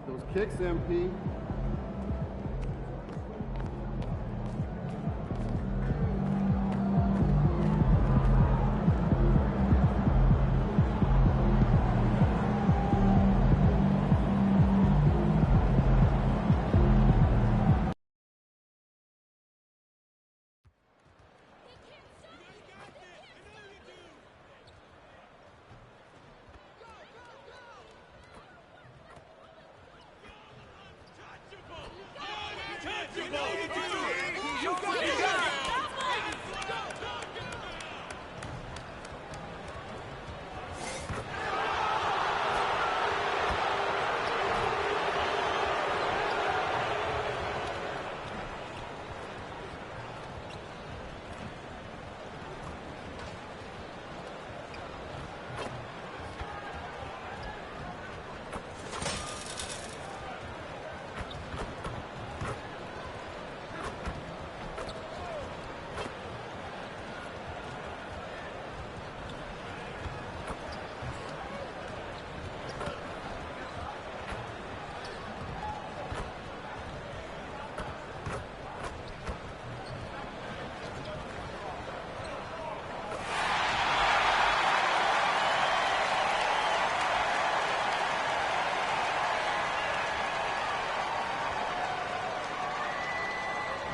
Those kicks, MP.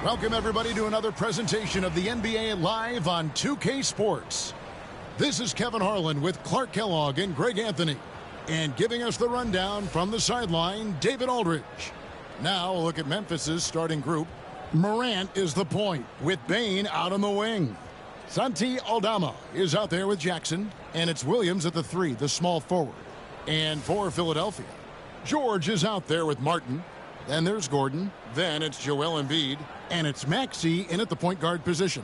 Welcome, everybody, to another presentation of the NBA Live on 2K Sports. This is Kevin Harlan with Clark Kellogg and Greg Anthony. And giving us the rundown from the sideline, David Aldridge. Now, a look at Memphis's starting group. Morant is the point, with Bane out on the wing. Santi Aldama is out there with Jackson. And it's Williams at the 3, the small forward. And for Philadelphia, George is out there with Martin. Then there's Gordon. Then it's Joel Embiid. And it's Maxey in at the point guard position.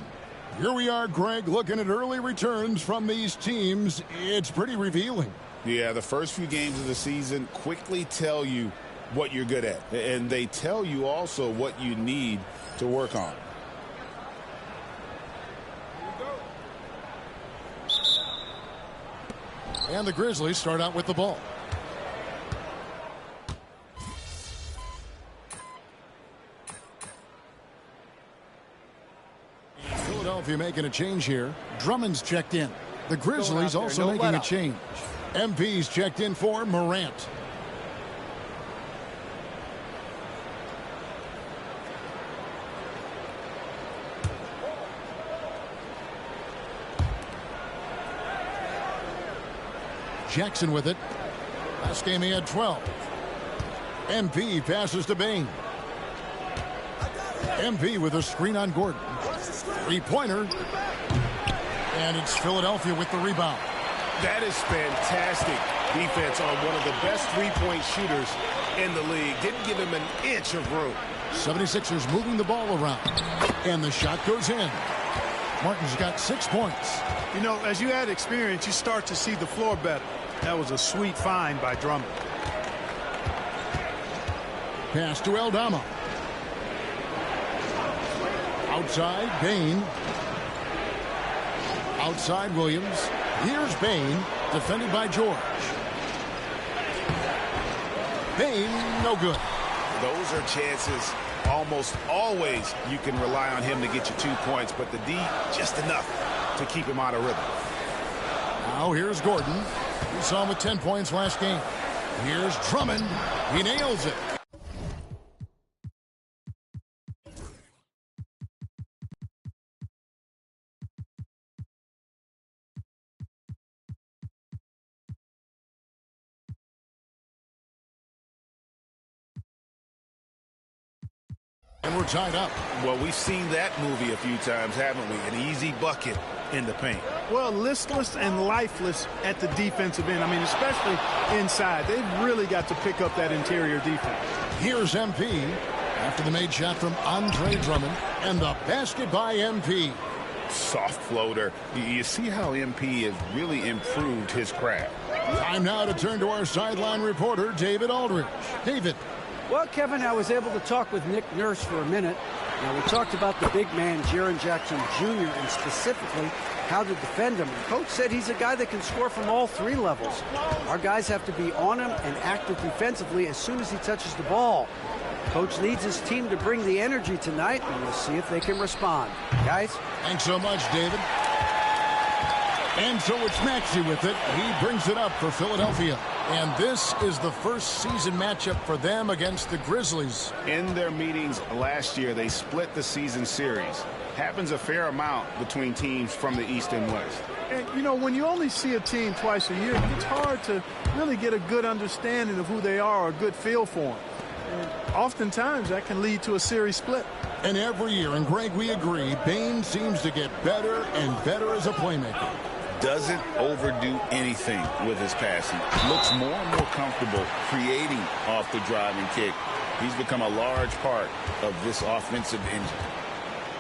Here we are, Greg, looking at early returns from these teams. It's pretty revealing. Yeah, the first few games of the season quickly tell you what you're good at. And they tell you also what you need to work on. And the Grizzlies start out with the ball. Philadelphia making a change here. Drummond's checked in. The Grizzlies also making a change. MP's checked in for Morant. Jackson with it. Last game he had 12. MP passes to Bane. MP with a screen on Gordon. Three-pointer. And it's Philadelphia with the rebound. That is fantastic defense on one of the best three-point shooters in the league. Didn't give him an inch of room. 76ers moving the ball around. And the shot goes in. Martin's got 6 points. You know, as you add experience, you start to see the floor better. That was a sweet find by Drummond. Pass to Aldama. Outside, Bane. Outside, Williams. Here's Bane, defended by George. Bane, no good. Those are chances almost always you can rely on him to get you 2 points, but the D, just enough to keep him out of rhythm. Now here's Gordon. We saw him with 10 points last game. Here's Drummond. He nails it. And we're tied up. Well, we've seen that movie a few times, haven't we? An easy bucket in the paint. Well, listless and lifeless at the defensive end. I mean, especially inside. They've really got to pick up that interior defense. Here's MP after the made shot from Andre Drummond. And the basket by MP. Soft floater. You see how MP has really improved his craft. Time now to turn to our sideline reporter, David Aldridge. David. Well, Kevin, I was able to talk with Nick Nurse for a minute. Now, we talked about the big man, Jaren Jackson Jr., and specifically how to defend him. And Coach said he's a guy that can score from all three levels. Our guys have to be on him and active defensively as soon as he touches the ball. Coach needs his team to bring the energy tonight, and we'll see if they can respond. Guys? Thanks so much, David. And so it's Maxey with it. He brings it up for Philadelphia. And this is the first season matchup for them against the Grizzlies. In their meetings last year, they split the season series. Happens a fair amount between teams from the East and West. And, you know, when you only see a team twice a year, it's hard to really get a good understanding of who they are or a good feel for them. And oftentimes, that can lead to a series split. And every year, and Greg, we agree, Bain seems to get better and better as a playmaker. Doesn't overdo anything with his passing. Looks more and more comfortable creating off the driving kick. He's become a large part of this offensive engine.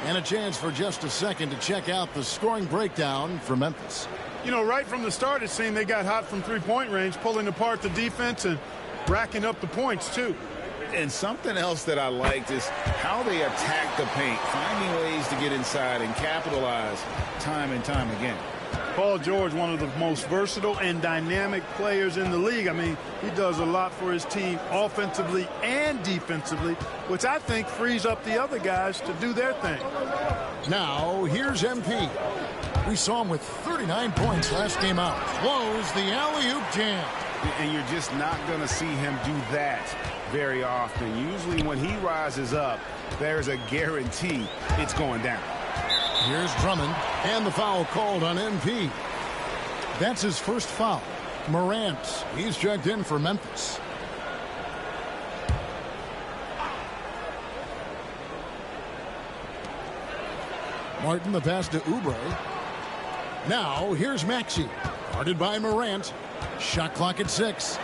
And a chance for just a second to check out the scoring breakdown for Memphis. You know, right from the start, it seemed they got hot from three-point range, pulling apart the defense and racking up the points, too. And something else that I liked is how they attack the paint, finding ways to get inside and capitalize time and time again. Paul George, one of the most versatile and dynamic players in the league. I mean, he does a lot for his team offensively and defensively, which I think frees up the other guys to do their thing. Now, here's MP. We saw him with 39 points last game out. Close the alley-oop jam. And you're just not going to see him do that very often. Usually when he rises up, there's a guarantee it's going down. Here's Drummond, and the foul called on MP. That's his first foul. Morant, he's checked in for Memphis. Martin, the pass to Oubre. Now, here's Maxey, guarded by Morant. Shot clock at 6.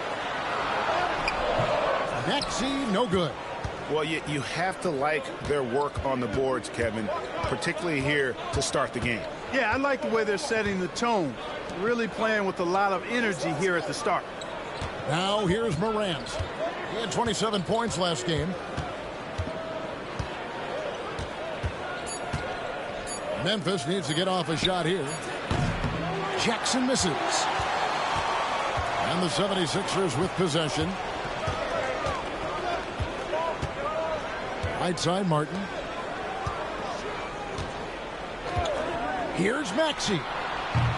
Maxey, no good. Well, you have to like their work on the boards, Kevin, particularly here to start the game. Yeah, I like the way they're setting the tone. Really playing with a lot of energy here at the start. Now here's Morant. He had 27 points last game. Memphis needs to get off a shot here. Jackson misses. And the 76ers with possession. Right side, Martin. Here's Maxey.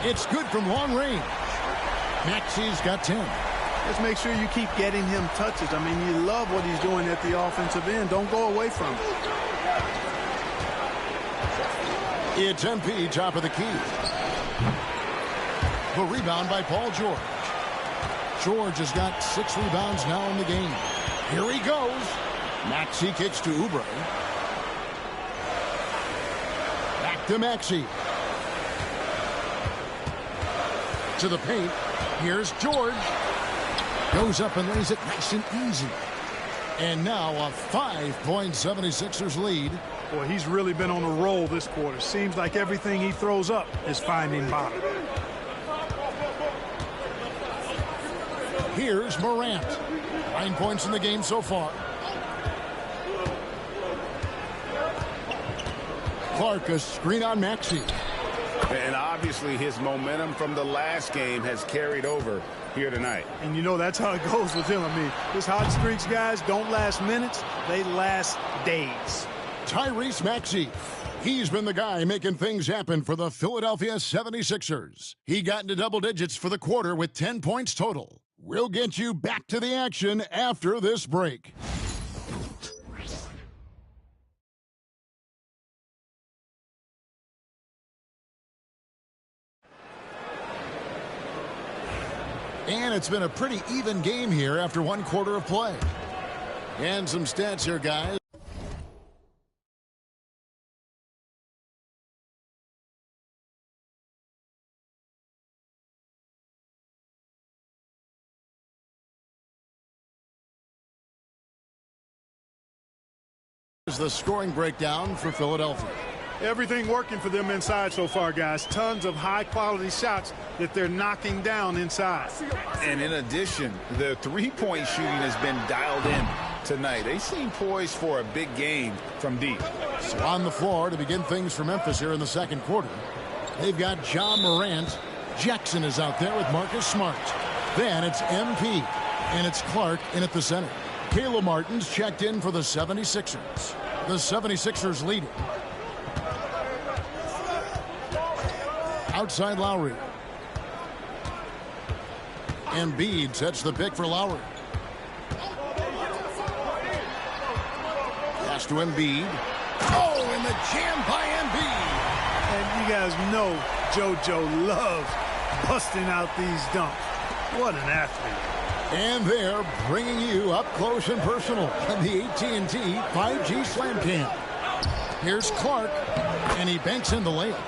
It's good from long range. Maxey's got 10. Just make sure you keep getting him touches. I mean, you love what he's doing at the offensive end. Don't go away from it. It's MP, top of the key. The rebound by Paul George. George has got 6 rebounds now in the game. Here he goes. Maxey kicks to Oubre. Back to Maxey. To the paint. Here's George. Goes up and lays it nice and easy. And now a 5-point 76ers lead. Boy, he's really been on a roll this quarter. Seems like everything he throws up is finding bottom. Here's Morant. 9 points in the game so far. Clark, a screen on Maxey. And obviously his momentum from the last game has carried over here tonight. And you know that's how it goes with him. I mean, his hot streaks, guys, don't last minutes. They last days. Tyrese Maxey. He's been the guy making things happen for the Philadelphia 76ers. He got into double digits for the quarter with 10 points total. We'll get you back to the action after this break. And it's been a pretty even game here after 1 quarter of play. And some stats here, guys. Is the scoring breakdown for Philadelphia. Everything working for them inside so far, guys. Tons of high-quality shots that they're knocking down inside. And in addition, the three-point shooting has been dialed in tonight. They seem poised for a big game from deep. So on the floor to begin things for Memphis here in the second quarter. They've got John Morant. Jackson is out there with Marcus Smart. Then it's MP. And it's Clark in at the center. Caleb Martin's checked in for the 76ers. The 76ers leading. Outside Lowry. Embiid sets the pick for Lowry. Pass to Embiid. Oh, and the jam by Embiid. And you guys know JoJo loves busting out these dunks. What an athlete. And they're bringing you up close and personal on the AT&T 5G Slam Cam. Here's Clark, and he banks in the layup.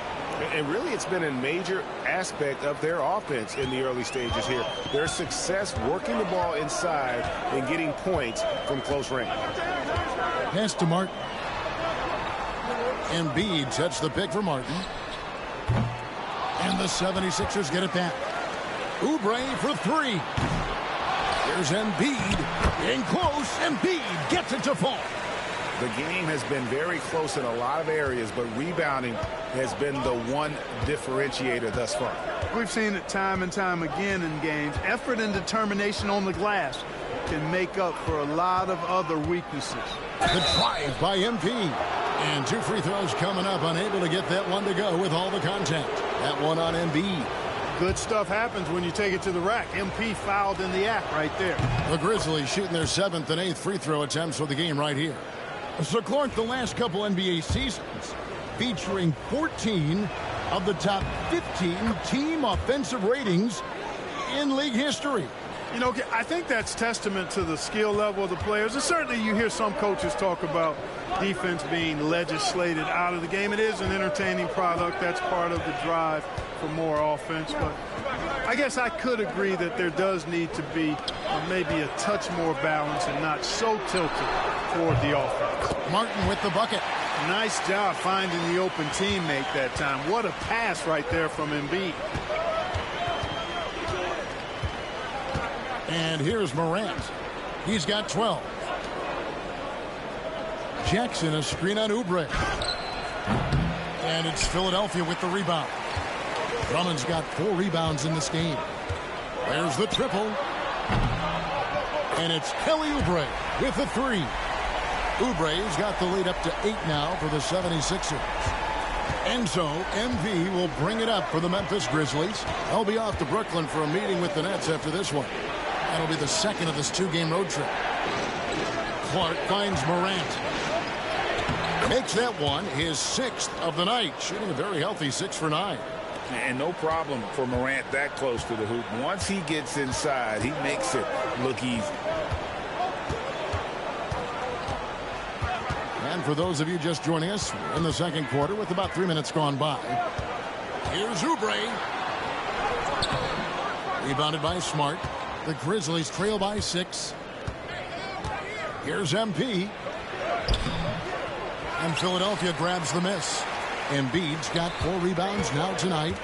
And really, it's been a major aspect of their offense in the early stages here. Their success working the ball inside and getting points from close range. Pass to Martin. Embiid sets the pick for Martin. And the 76ers get it back. Oubre for three. Here's Embiid. In close. Embiid gets it to fall. The game has been very close in a lot of areas, but rebounding has been the one differentiator thus far. We've seen it time and time again in games. Effort and determination on the glass can make up for a lot of other weaknesses. The drive by MP. And 2 free throws coming up. Unable to get that one to go with all the contact. That one on Embiid. Good stuff happens when you take it to the rack. MP fouled in the act right there. The Grizzlies shooting their 7th and 8th free throw attempts for the game right here. So, Clark, the last couple NBA seasons featuring 14 of the top 15 team offensive ratings in league history. You know, I think that's testament to the skill level of the players. And certainly you hear some coaches talk about defense being legislated out of the game. It is an entertaining product. That's part of the drive for more offense. But I guess I could agree that there does need to be maybe a touch more balance and not so tilted toward the offense. Martin with the bucket. Nice job finding the open teammate that time. What a pass right there from Embiid. And here's Morant. He's got 12. Jackson, a screen on Oubre. And it's Philadelphia with the rebound. Drummond's got 4 rebounds in this game. There's the triple. And it's Kelly Oubre with the 3. Oubre's got the lead up to 8 now for the 76ers. And so MV will bring it up for the Memphis Grizzlies. They'll be off to Brooklyn for a meeting with the Nets after this one. That'll be the second of this 2-game road trip. Clark finds Morant. Makes that one his 6th of the night, shooting a very healthy 6 for 9. And no problem for Morant that close to the hoop. Once he gets inside, he makes it look easy. And for those of you just joining us, we're in the second quarter with about 3 minutes gone by. Here's Oubre. Rebounded by Smart. The Grizzlies trail by 6. Here's MP. And Philadelphia grabs the miss. Embiid's got 4 rebounds now tonight.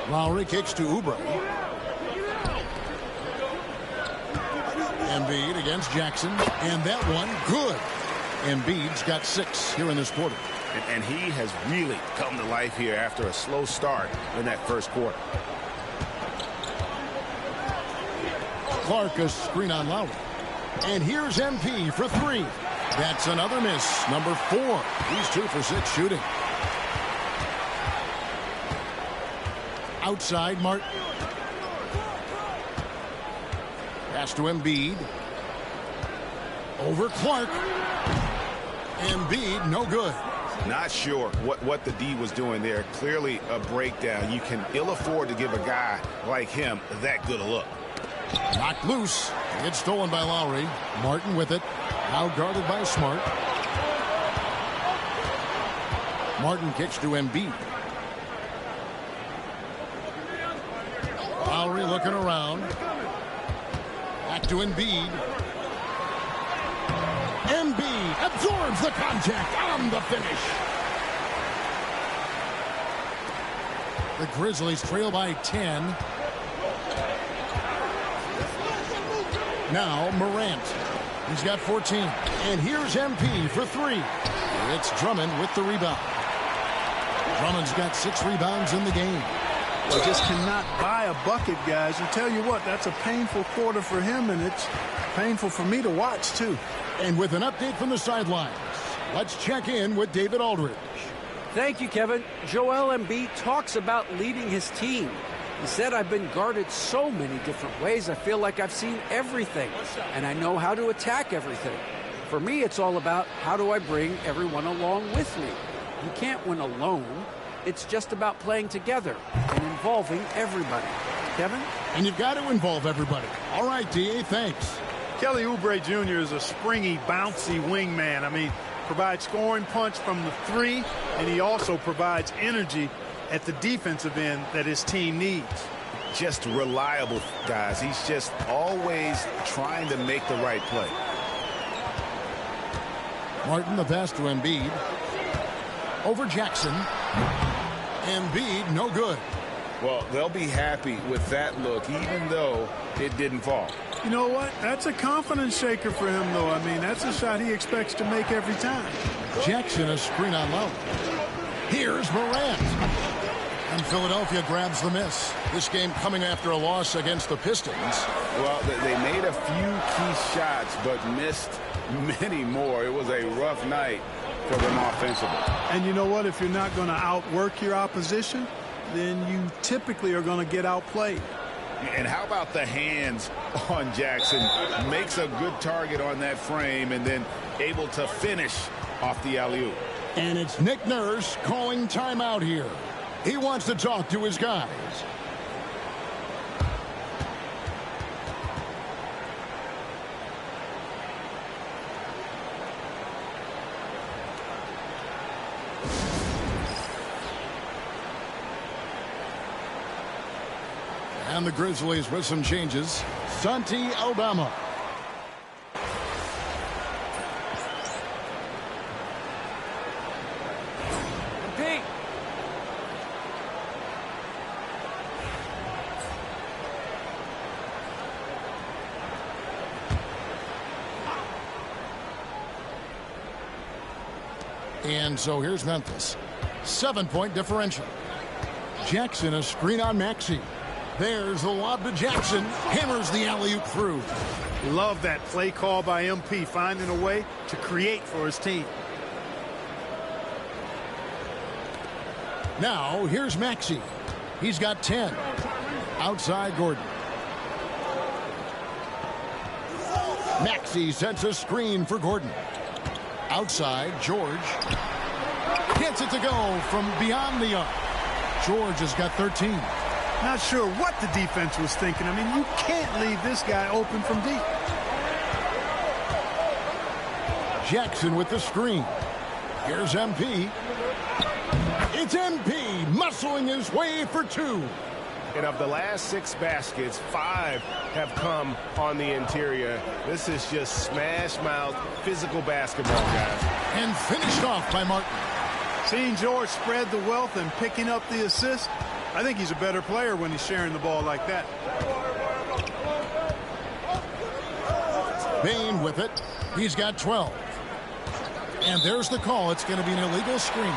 Lowry kicks to Oubre. Embiid against Jackson. And that one, good. Embiid's got 6 here in this quarter. And he has really come to life here after a slow start in that first quarter. Clark a screen on Lowry. And here's MP for 3. That's another miss. Number 4. He's 2 for 6 shooting. Outside Martin. Pass to Embiid. Over Clark. Embiid, no good. Not sure what the D was doing there. Clearly a breakdown. You can ill afford to give a guy like him that good a look. Knocked loose. It's stolen by Lowry. Martin with it. Now guarded by Smart. Martin kicks to Embiid. Lowry looking around. Back to Embiid. Embiid absorbs the contact on the finish. The Grizzlies trail by 10. Now Morant. He's got 14. And here's MP for 3. It's Drummond with the rebound. Drummond's got 6 rebounds in the game. They just cannot buy a bucket, guys. And tell you what, that's a painful quarter for him, and it's painful for me to watch, too. And with an update from the sidelines, let's check in with David Aldridge. Thank you, Kevin. Joel Embiid talks about leading his team. He said, I've been guarded so many different ways. I feel like I've seen everything, and I know how to attack everything. For me, it's all about how do I bring everyone along with me. You can't win alone. It's just about playing together and involving everybody. Kevin? And you've got to involve everybody. All right, D.A., thanks. Kelly Oubre Jr. is a springy, bouncy wingman. I mean, provides scoring punch from the 3, and he also provides energy at the defensive end that his team needs. Just reliable, guys. He's just always trying to make the right play. Martin, the pass to Embiid. Over Jackson. Embiid, no good. Well, they'll be happy with that look, even though it didn't fall. You know what? That's a confidence shaker for him, though. I mean, that's a shot he expects to make every time. Jackson, a screen on low. Here's Morant. And Philadelphia grabs the miss. This game coming after a loss against the Pistons. Well, they made a few key shots, but missed many more. It was a rough night for them offensively. And you know what? If you're not going to outwork your opposition, then you typically are going to get outplayed. And how about the hands on Jackson? Makes a good target on that frame and then able to finish off the alley-oop. And it's Nick Nurse calling timeout here. He wants to talk to his guys. And the Grizzlies with some changes. Santi Aldama. Pete. And so here's Memphis. 7-point differential. Jackson, a screen on Maxey. There's the lob to Jackson. Hammers the alley-oop through. Love that play call by MP, finding a way to create for his team. Now, here's Maxey. He's got 10. Outside Gordon. Maxey sets a screen for Gordon. Outside, George. Gets it to go from beyond the arc. George has got 13. Not sure what the defense was thinking. I mean, you can't leave this guy open from deep. Jackson with the screen. Here's MP. It's MP muscling his way for 2. And of the last 6 baskets, 5 have come on the interior. This is just smash mouth physical basketball, guys. And finished off by Martin. Seeing George spread the wealth and picking up the assist, I think he's a better player when he's sharing the ball like that. Bain with it. He's got 12. And there's the call. It's going to be an illegal screen.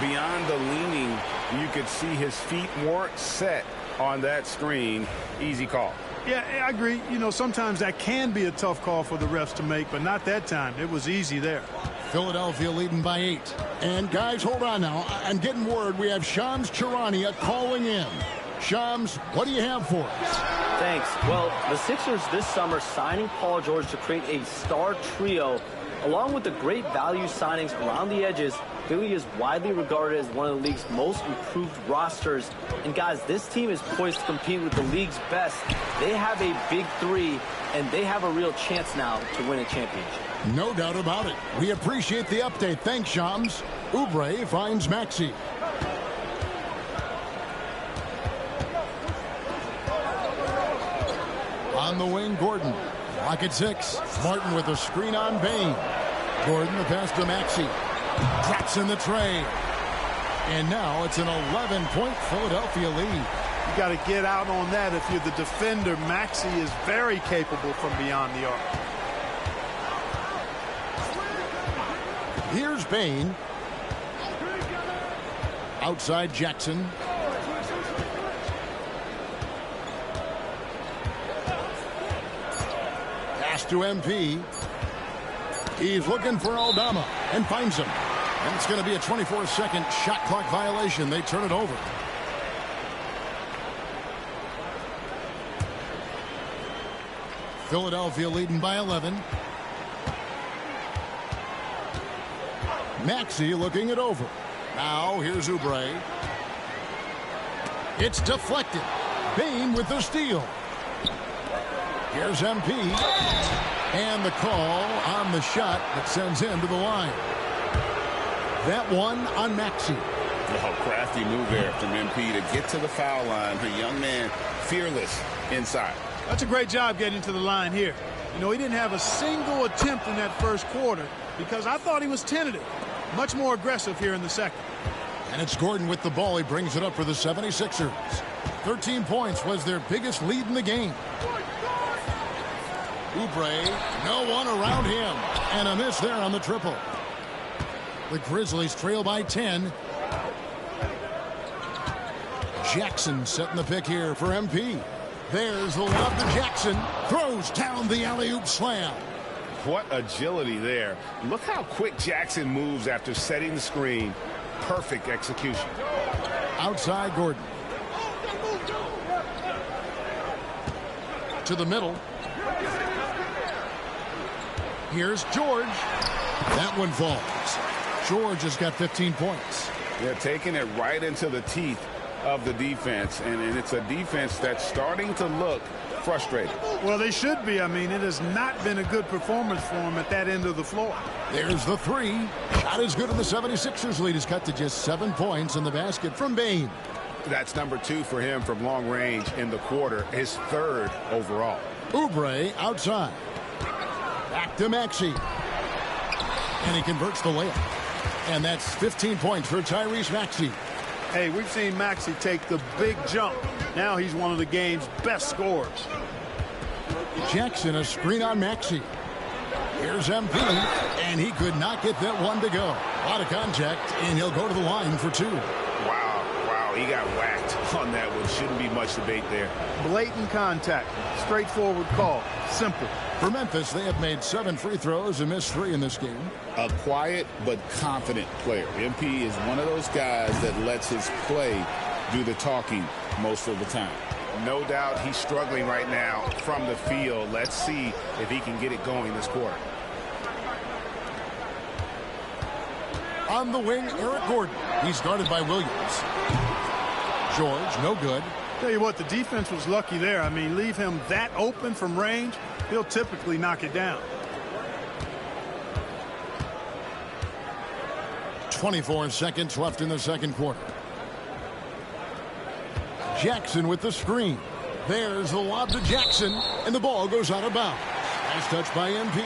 Beyond the leaning, you could see his feet weren't set on that screen. Easy call. Yeah, I agree. You know, sometimes that can be a tough call for the refs to make, but not that time. It was easy there. Philadelphia leading by 8. And guys, hold on now. I'm getting word we have Shams Charania calling in. Shams, what do you have for us? Thanks. Well, the Sixers this summer signing Paul George to create a star trio. Along with the great value signings around the edges, Philly is widely regarded as one of the league's most improved rosters. And guys, this team is poised to compete with the league's best. They have a big 3, and they have a real chance now to win a championship. No doubt about it. We appreciate the update. Thanks, Shams. Oubre finds Maxey. On the wing, Gordon. Lock at 6. Martin with a screen on Bain. Gordon the pass to Maxey. Drops in the tray. And now it's an 11-point Philadelphia lead. You got to get out on that if you're the defender. Maxey is very capable from beyond the arc. Here's Bain. Outside Jackson. Pass to MP. He's looking for Aldama and finds him. And it's going to be a 24-second shot clock violation. They turn it over. Philadelphia leading by 11. Maxey looking it over. Now here's Oubre. It's deflected. Bain with the steal. Here's MP. And the call on the shot that sends him to the line. That one on Maxey. A crafty move there from MP to get to the foul line. The young man fearless inside. That's a great job getting to the line here. You know, he didn't have a single attempt in that first quarter because I thought he was tentative. Much more aggressive here in the second. And it's Gordon with the ball. He brings it up for the 76ers. 13 points was their biggest lead in the game. Oubre, no one around him. And a miss there on the triple. The Grizzlies trail by 10. Jackson setting the pick here for MP. There's the lob to Jackson. Throws down the alley-oop slam. What agility there. Look how quick Jackson moves after setting the screen. Perfect execution. Outside Gordon. To the middle. Here's George. That one falls. George has got 15 points. They're taking it right into the teeth of the defense, and it's a defense that's starting to look frustrated. Well, they should be. I mean, it has not been a good performance for them at that end of the floor. There's the three. Shot is good, and the 76ers lead is cut to just 7 points in the basket from Bain. That's number 2 for him from long range in the quarter, his 3rd overall. Oubre outside. Back to Maxey. And he converts the layup. And that's 15 points for Tyrese Maxey. Hey, we've seen Maxey take the big jump. Now he's one of the game's best scorers. Jackson, a screen on Maxey. Here's MP, and he could not get that one to go. A lot of contact, and he'll go to the line for 2. Wow, he got whacked on that one. Shouldn't be much debate there. Blatant contact. Straightforward call. Simple. For Memphis, they have made 7 free throws and missed 3 in this game. A quiet but confident player. MP is one of those guys that lets his play do the talking most of the time. No doubt he's struggling right now from the field. Let's see if he can get it going this quarter. On the wing, Eric Gordon. He's guarded by Williams. George, no good. Tell you what, the defense was lucky there. I mean, leave him that open from range, he'll typically knock it down. 24 seconds left in the second quarter. Jackson with the screen. There's the lob to Jackson, and the ball goes out of bounds. Nice touch by MP.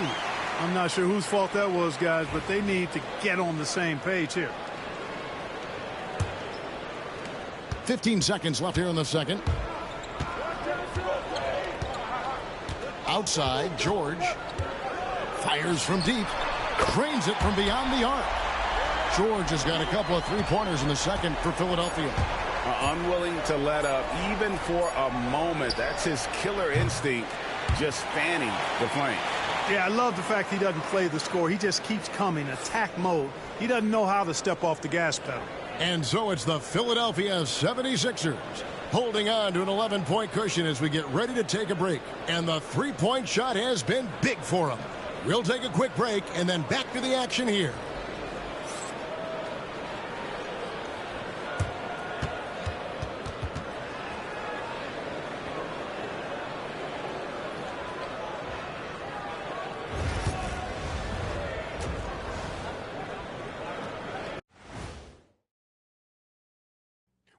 I'm not sure whose fault that was, guys, but they need to get on the same page here. 15 seconds left here in the second. Outside, George. Fires from deep. Drains it from beyond the arc. George has got a couple of three-pointers in the second for Philadelphia. Unwilling to let up even for a moment. That's his killer instinct, just fanning the flame. Yeah, I love the fact he doesn't play the score. He just keeps coming, attack mode. He doesn't know how to step off the gas pedal. And so it's the Philadelphia 76ers holding on to an 11-point cushion as we get ready to take a break. And the three-point shot has been big for them. We'll take a quick break and then back to the action here.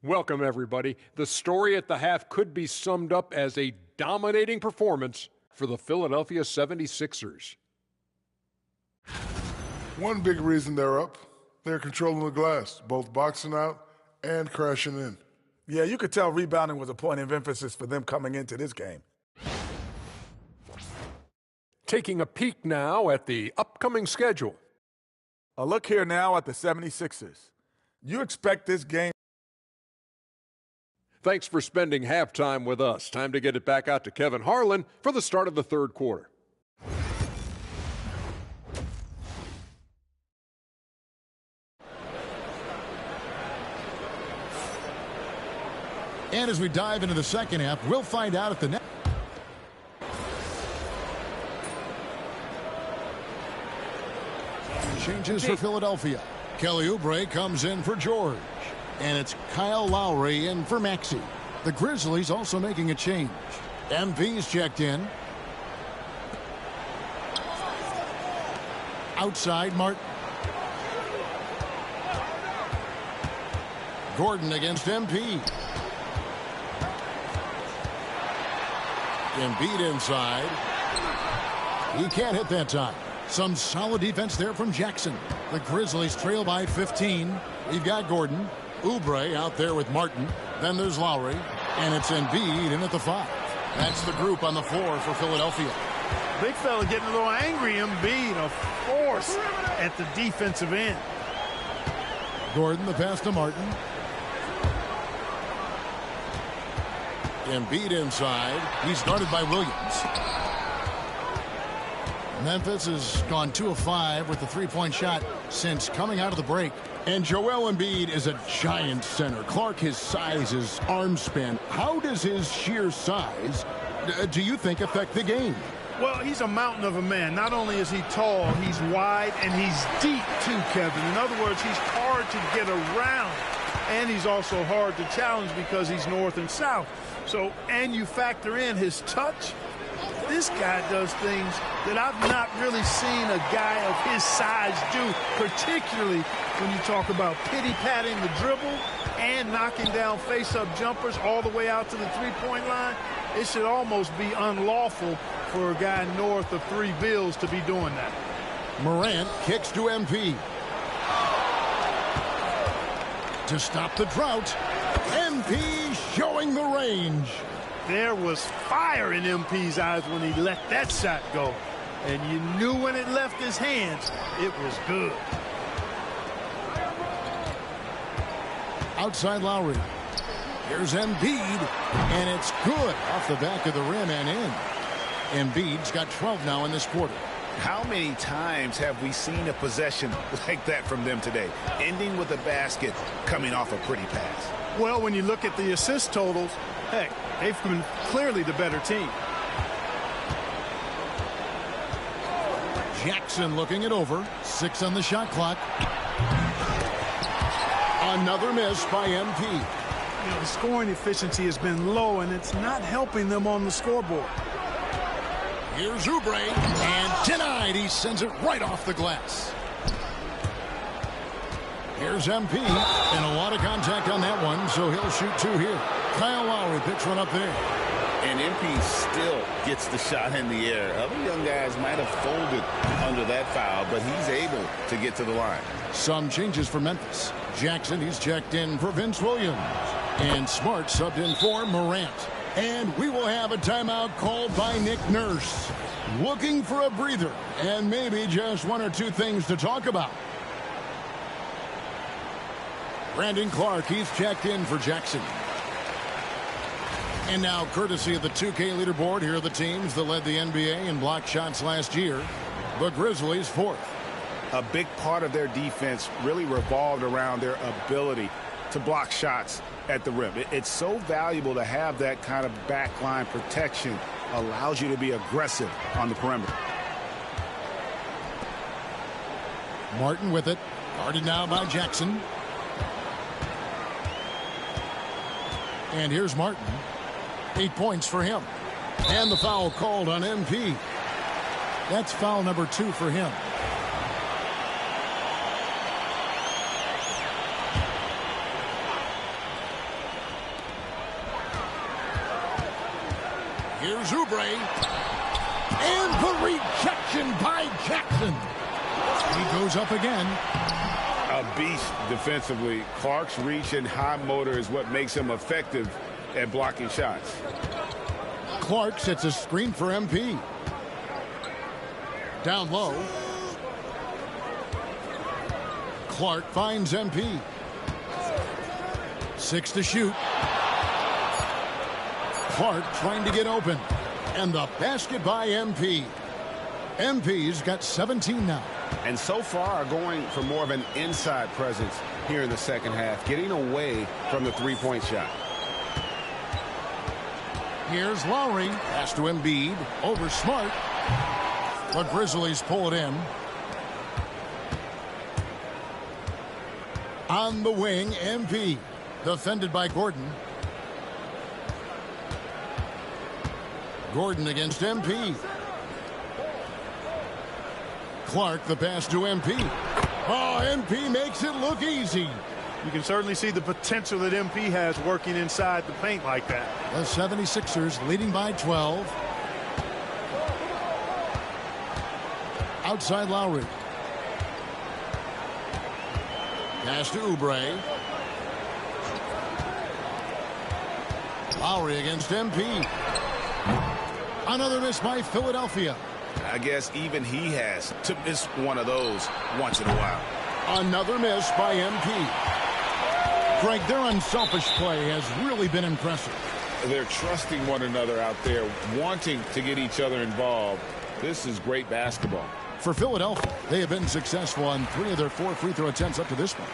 Welcome, everybody. The story at the half could be summed up as a dominating performance for the Philadelphia 76ers. One big reason they're up, they're controlling the glass, both boxing out and crashing in. Yeah, you could tell rebounding was a point of emphasis for them coming into this game. Taking a peek now at the upcoming schedule. A look here now at the 76ers. You expect this game. Thanks for spending halftime with us. Time to get it back out to Kevin Harlan for the start of the third quarter. And as we dive into the second half, we'll find out if the next. Changes for Philadelphia. Kelly Oubre comes in for George. And it's Kyle Lowry in for Maxey. The Grizzlies also making a change. MP's checked in. Outside, Martin. Gordon against MP. Embiid inside. He can't hit that time. Some solid defense there from Jackson. The Grizzlies trail by 15. We've got Gordon. Oubre out there with Martin. Then there's Lowry. And it's Embiid in at the 5. That's the group on the floor for Philadelphia. Big fella getting a little angry. Embiid, a force at the defensive end. Gordon, the pass to Martin. Embiid inside. He's guarded by Williams. Memphis has gone 2 of 5 with the three-point shot since coming out of the break. And Joel Embiid is a giant center. Clark, his size, his arm span. How does his sheer size, do you think, affect the game? Well, he's a mountain of a man. Not only is he tall, he's wide, and he's deep too, Kevin. In other words, he's hard to get around. And he's also hard to challenge because he's north and south. So, and you factor in his touch. This guy does things that I've not really seen a guy of his size do, particularly when you talk about pity-patting the dribble and knocking down face-up jumpers all the way out to the three-point line. It should almost be unlawful for a guy north of 3 bills to be doing that. Morant kicks to MP. To stop the drought, MP showing the range. There was fire in MP's eyes when he let that shot go. And you knew when it left his hands, it was good. Outside Lowry. Here's Embiid. And it's good off the back of the rim and in. Embiid's got 12 now in this quarter. How many times have we seen a possession like that from them today, ending with a basket coming off a pretty pass? Well, when you look at the assist totals, heck, they've been clearly the better team. Jackson looking it over. 6 on the shot clock. Another miss by MP. You know, the scoring efficiency has been low, and it's not helping them on the scoreboard. Here's Oubre, and denied. He sends it right off the glass. Here's MP, and a lot of contact on that one, so he'll shoot 2 here. Kyle Lowry picks one up there. And MP still gets the shot in the air. Other young guys might have folded under that foul, but he's able to get to the line. Some changes for Memphis. Jackson, he's checked in for Vince Williams. And Smart subbed in for Morant. And we will have a timeout called by Nick Nurse. Looking for a breather and maybe just 1 or 2 things to talk about. Brandon Clark, he's checked in for Jackson. And now, courtesy of the 2K leaderboard, here are the teams that led the NBA in block shots last year. The Grizzlies 4th. A big part of their defense really revolved around their ability to block shots at the rim. It's so valuable to have that kind of backline protection. Allows you to be aggressive on the perimeter. Martin with it. Guarded now by Jackson. And here's Martin. 8 points for him. And the foul called on MP. That's foul number 2 for him. Here's Oubre. And the rejection by Jackson. He goes up again. A beast defensively. Clark's reach and high motor is what makes him effective at blocking shots. Clark sets a screen for MP. Down low. Clark finds MP. 6 to shoot. Clark trying to get open. And the basket by MP. MP's got 17 now. And so far going for more of an inside presence here in the second half, getting away from the three-point shot. Here's Lowry. Pass to Embiid. Over Smart. The Grizzlies pull it in. On the wing, MP. Defended by Gordon. Gordon against MP. Clark, the pass to MP. Oh, MP makes it look easy. You can certainly see the potential that MP has working inside the paint like that. The 76ers leading by 12. Outside Lowry. Pass to Oubre. Lowry against MP. Another miss by Philadelphia. I guess even he has to miss one of those once in a while. Another miss by MP. Greg, their unselfish play has really been impressive. They're trusting one another out there, wanting to get each other involved. This is great basketball. For Philadelphia, they have been successful on 3 of their 4 free throw attempts up to this point.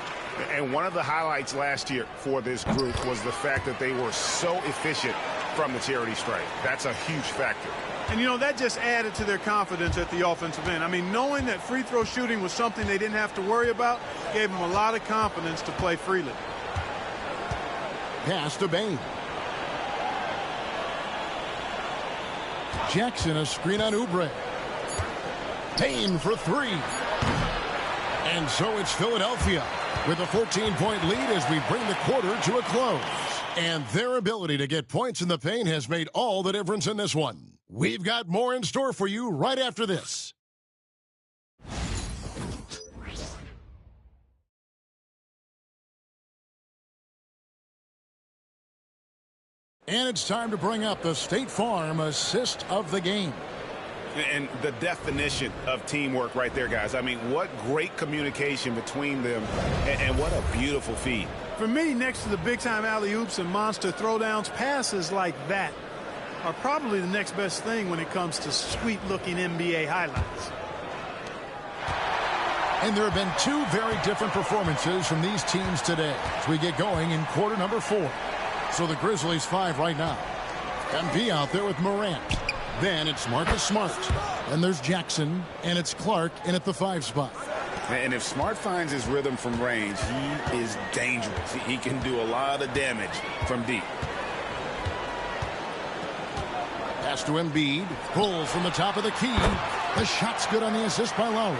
And one of the highlights last year for this group was the fact that they were so efficient from the charity stripe. That's a huge factor. And, you know, that just added to their confidence at the offensive end. I mean, knowing that free throw shooting was something they didn't have to worry about gave them a lot of confidence to play freely. Pass to Bain. Jackson, a screen on Oubre. Bain for 3. And so it's Philadelphia with a 14-point lead as we bring the quarter to a close. And their ability to get points in the paint has made all the difference in this one. We've got more in store for you right after this. And it's time to bring up the State Farm assist of the game. And the definition of teamwork right there, guys. I mean, what great communication between them, and what a beautiful feed. For me, next to the big-time alley-oops and monster throwdowns, passes like that are probably the next best thing when it comes to sweet-looking NBA highlights. And there have been 2 very different performances from these teams today as we get going in quarter number 4. So the Grizzlies 5 right now. MP out there with Morant. Then it's Marcus Smart. Then there's Jackson, and it's Clark in at the 5 spot. And if Smart finds his rhythm from range, he is dangerous. He can do a lot of damage from deep. Pass to Embiid. Pulls from the top of the key. The shot's good on the assist by Lowry.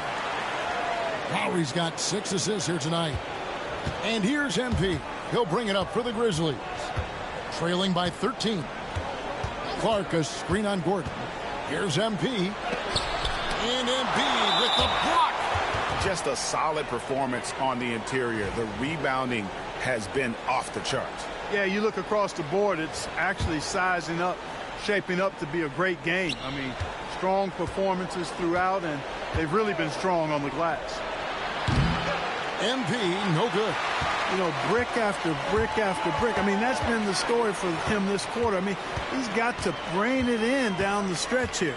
Lowry's got 6 assists here tonight. And here's MP. He'll bring it up for the Grizzlies. Trailing by 13. Clark, a screen on Gordon. Here's MP. And Embiid with the block. Just a solid performance on the interior. The rebounding has been off the charts. Yeah, you look across the board, it's actually sizing up, shaping up to be a great game. I mean, strong performances throughout, and they've really been strong on the glass. MP, no good. You know, brick after brick after brick. I mean, that's been the story for him this quarter. I mean, he's got to rein it in down the stretch here.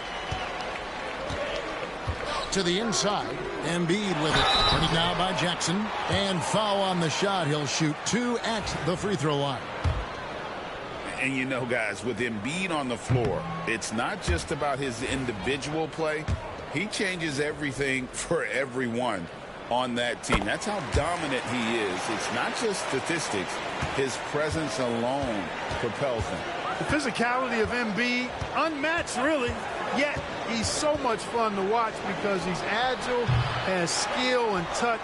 To the inside, Embiid with it. Running now by Jackson. And foul on the shot. He'll shoot 2 at the free throw line. And you know, guys, with Embiid on the floor, it's not just about his individual play. He changes everything for everyone on that team. That's how dominant he is. It's not just statistics. His presence alone propels him. The physicality of Embiid, unmatched really, yet he's so much fun to watch because he's agile, has skill and touch.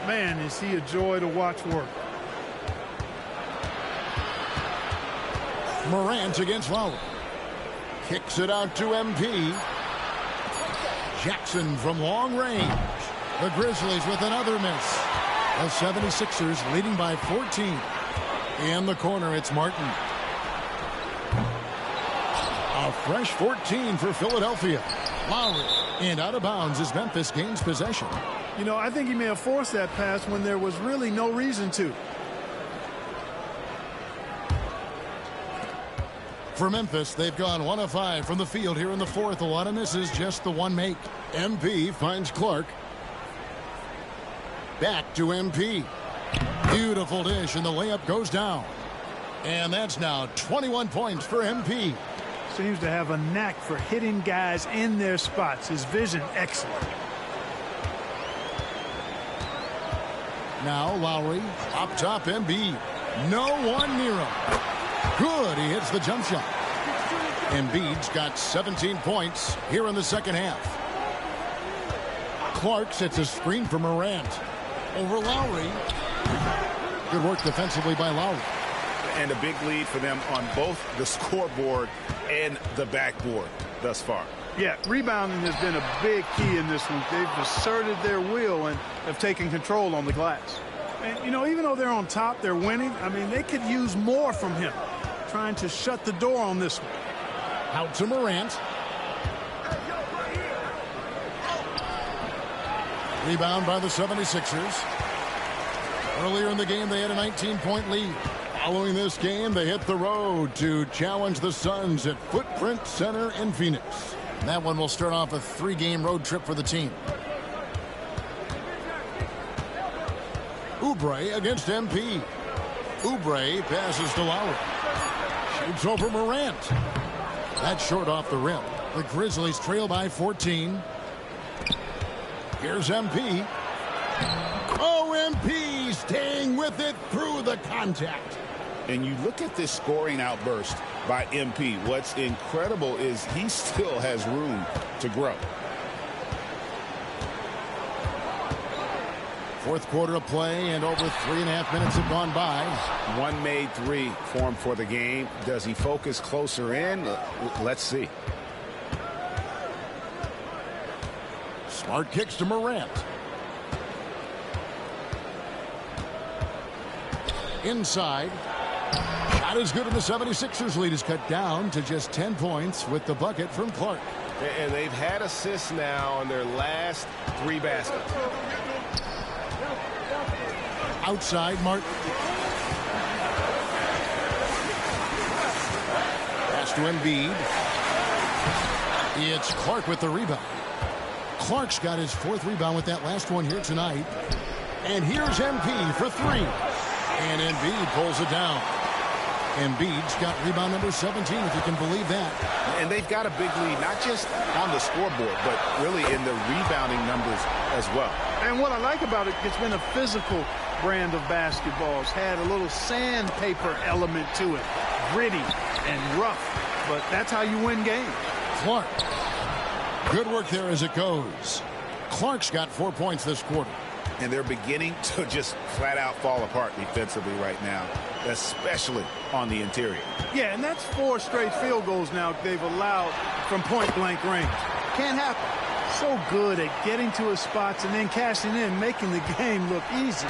Man, is he a joy to watch work. Morant against Lowry. Kicks it out to MP. Jackson from long range. The Grizzlies with another miss. The 76ers leading by 14. In the corner, it's Martin. A fresh 14 for Philadelphia. Lowry. And out of bounds as Memphis gains possession. You know, I think he may have forced that pass when there was really no reason to. For Memphis, they've gone 1 of 5 from the field here in the fourth. A lot of misses, just the one make. MP finds Clark. Back to MP. Beautiful dish, and the layup goes down. And that's now 21 points for MP. Seems to have a knack for hitting guys in their spots. His vision, excellent. Now Lowry, up top Embiid. No one near him. Good, he hits the jump shot. Embiid's got 17 points here in the second half. Clark sets a screen for Morant. Over Lowry. Good work defensively by Lowry. And a big lead for them on both the scoreboard and the backboard thus far. Yeah, rebounding has been a big key in this one. They've asserted their will and have taken control on the glass. And, you know, even though they're on top, they're winning. I mean, they could use more from him. Trying to shut the door on this one. Out to Morant. Rebound by the 76ers. Earlier in the game, they had a 19-point lead. Following this game, they hit the road to challenge the Suns at Footprint Center in Phoenix. And that one will start off a 3-game road trip for the team. Oubre against MP. Oubre passes to Lowry. Shoots over Morant. That's short off the rim. The Grizzlies trail by 14. Here's MP. Oh, MP staying with it through the contact. And you look at this scoring outburst by MP. What's incredible is he still has room to grow. Fourth quarter of play, and over 3.5 minutes have gone by. One made three for him for the game. Does he focus closer in? Let's see. Smart kicks to Morant. Inside. Shot is good, and the 76ers lead is cut down to just 10 points with the bucket from Clark. And they've had assists now on their last 3 baskets. Outside, Martin. Pass to Embiid. It's Clark with the rebound. Clark's got his 4th rebound with that last one here tonight. And here's MP for 3. And Embiid pulls it down. Embiid's got rebound number 17, if you can believe that. And they've got a big lead, not just on the scoreboard, but really in the rebounding numbers as well. And what I like about it, it's been a physical brand of basketball. It's had a little sandpaper element to it. Gritty and rough. But that's how you win games. Clark. Good work there as it goes. Clark's got 4 points this quarter. And they're beginning to just flat out fall apart defensively right now, especially on the interior. Yeah, and that's 4 straight field goals now they've allowed from point-blank range. Can't happen. So good at getting to his spots and then cashing in, making the game look easy.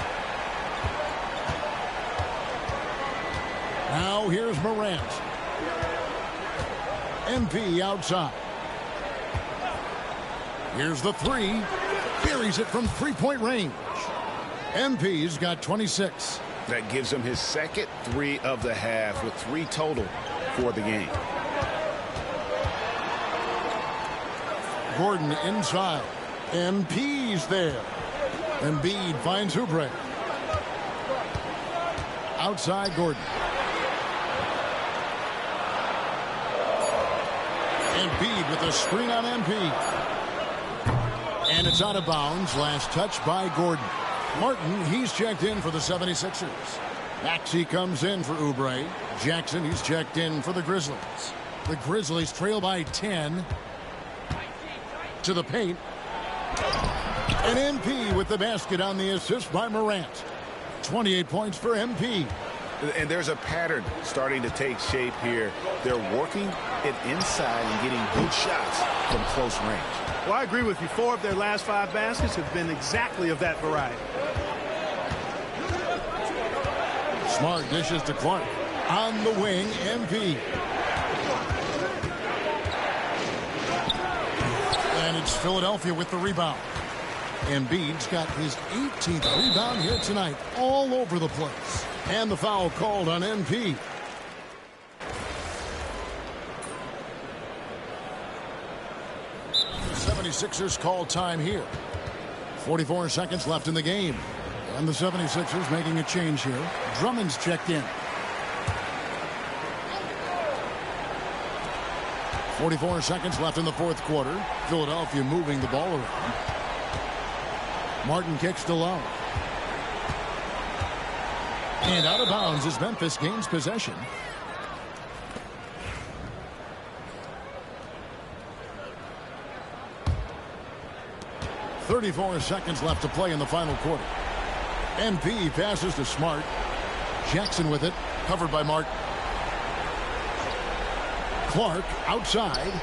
Now here's Morant. MP outside. Here's the 3. Buries it from 3-point range. MP's got 26. That gives him his second 3 of the half with 3 total for the game. Gordon inside. MP's there. Embiid finds Oubre. Outside Gordon. Embiid with a screen on MP. And it's out of bounds. Last touch by Gordon. Martin, he's checked in for the 76ers. Maxey comes in for Oubre. Jackson, he's checked in for the Grizzlies. The Grizzlies trail by 10. To the paint. And MP with the basket on the assist by Morant. 28 points for MP. And there's a pattern starting to take shape here. They're working it inside and getting good shots from close range. Well, I agree with you. 4 of their last 5 baskets have been exactly of that variety. Smart dishes to Clark. On the wing, MP. And it's Philadelphia with the rebound. Embiid's got his 18th rebound here tonight. All over the place. And the foul called on MP. 76ers call time here. 44 seconds left in the game. And the 76ers making a change here. Drummond's checked in. 44 seconds left in the fourth quarter. Philadelphia moving the ball around. Martin kicks to Love. And out of bounds as Memphis gains possession. .34 seconds left to play in the final quarter. MP passes to Smart. Jackson with it, covered by Martin. Clark outside,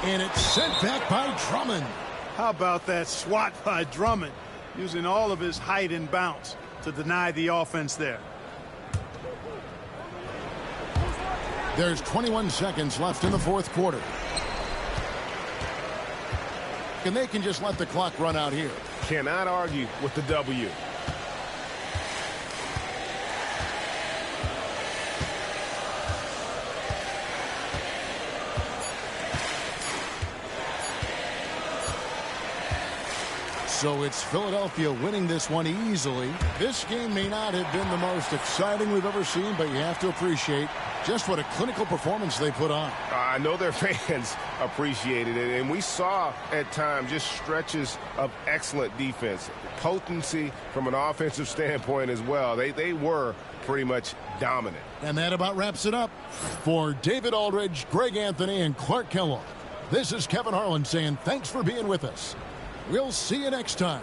and it's sent back by Drummond. How about that swat by Drummond, using all of his height and bounce to deny the offense there. There's 21 seconds left in the fourth quarter. And they can just let the clock run out here. Cannot argue with the W. So it's Philadelphia winning this one easily. This game may not have been the most exciting we've ever seen, but you have to appreciate just what a clinical performance they put on. I know their fans appreciated it, and we saw at times just stretches of excellent defense. Potency from an offensive standpoint as well. They were pretty much dominant. And that about wraps it up. For David Aldridge, Greg Anthony, and Clark Kellogg, this is Kevin Harlan saying thanks for being with us. We'll see you next time.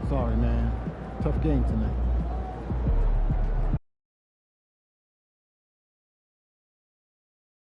Sorry, man. Tough game tonight.